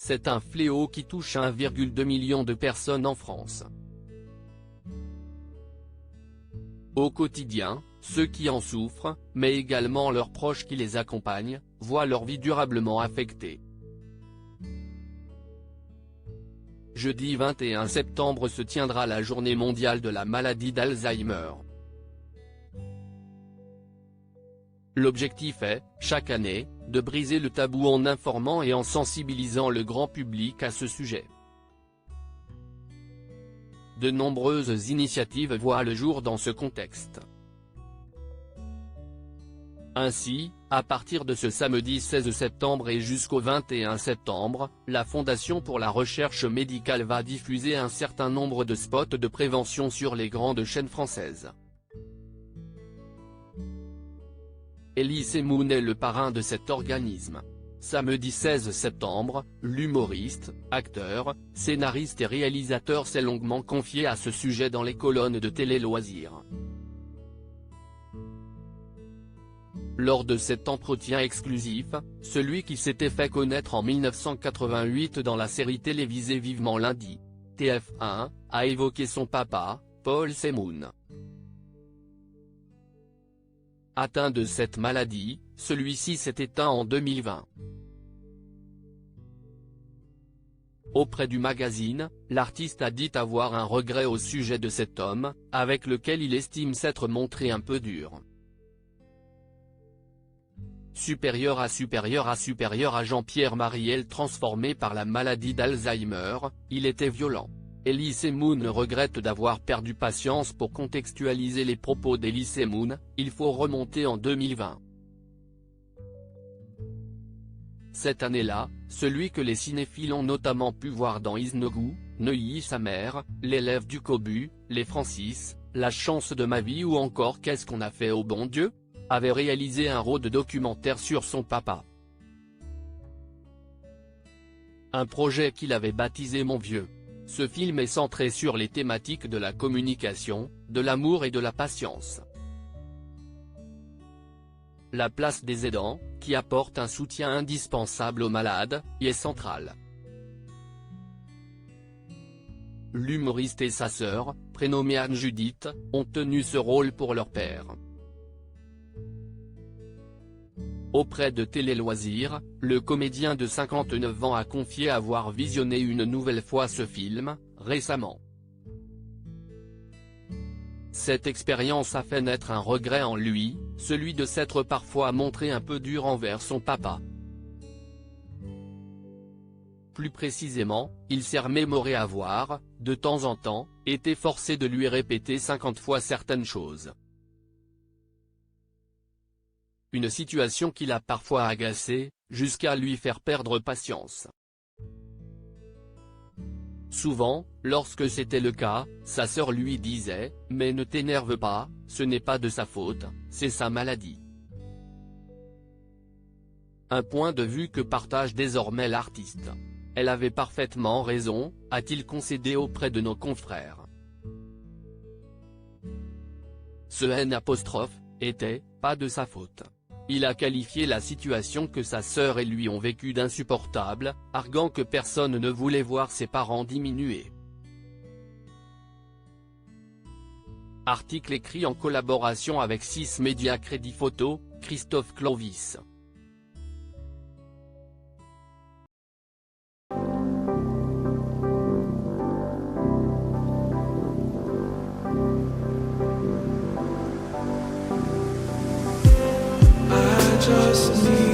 c'est un fléau qui touche 1,2 million de personnes en France. Au quotidien, ceux qui en souffrent, mais également leurs proches qui les accompagnent, voient leur vie durablement affectée. Jeudi 21 septembre se tiendra la journée mondiale de la maladie d'Alzheimer. L'objectif est, chaque année, de briser le tabou en informant et en sensibilisant le grand public à ce sujet. De nombreuses initiatives voient le jour dans ce contexte. Ainsi, à partir de ce samedi 16 septembre et jusqu'au 21 septembre, la Fondation pour la recherche médicale va diffuser un certain nombre de spots de prévention sur les grandes chaînes françaises. Elie Semoun est le parrain de cet organisme. Samedi 16 septembre, l'humoriste, acteur, scénariste et réalisateur s'est longuement confié à ce sujet dans les colonnes de Télé Loisirs. Lors de cet entretien exclusif, celui qui s'était fait connaître en 1988 dans la série télévisée Vivement lundi, TF1, a évoqué son papa, Paul Semoun. Atteint de cette maladie, celui-ci s'est éteint en 2020. Auprès du magazine, l'artiste a dit avoir un regret au sujet de cet homme, avec lequel il estime s'être montré un peu dur. Supérieur à Jean-Pierre Mariel transformé par la maladie d'Alzheimer, il était violent. Elie Semoun regrette d'avoir perdu patience. Pour contextualiser les propos d'Elie Semoun, il faut remonter en 2020. Cette année-là, celui que les cinéphiles ont notamment pu voir dans Isnogou, Neuilly sa mère, L'élève du Cobu, Les Francis, La chance de ma vie ou encore Qu'est-ce qu'on a fait au bon Dieu, avait réalisé un road documentaire sur son papa. Un projet qu'il avait baptisé Mon vieux. Ce film est centré sur les thématiques de la communication, de l'amour et de la patience. La place des aidants, qui apportent un soutien indispensable aux malades, y est centrale. L'humoriste et sa sœur, prénommée Anne-Judith, ont tenu ce rôle pour leur père. Auprès de Télé Loisirs, le comédien de 59 ans a confié avoir visionné une nouvelle fois ce film, récemment. Cette expérience a fait naître un regret en lui, celui de s'être parfois montré un peu dur envers son papa. Plus précisément, il s'est remémoré avoir, de temps en temps, été forcé de lui répéter 50 fois certaines choses. Une situation qui l'a parfois agacé, jusqu'à lui faire perdre patience. Souvent, lorsque c'était le cas, sa sœur lui disait « Mais ne t'énerve pas, ce n'est pas de sa faute, c'est sa maladie ». Un point de vue que partage désormais l'artiste. Elle avait parfaitement raison, a-t-il concédé auprès de nos confrères. Ce N' était « pas de sa faute ». Il a qualifié la situation que sa sœur et lui ont vécue d'insupportable, arguant que personne ne voulait voir ses parents diminuer. Article écrit en collaboration avec 6 médias. Crédit photo, Christophe Clovis. Just need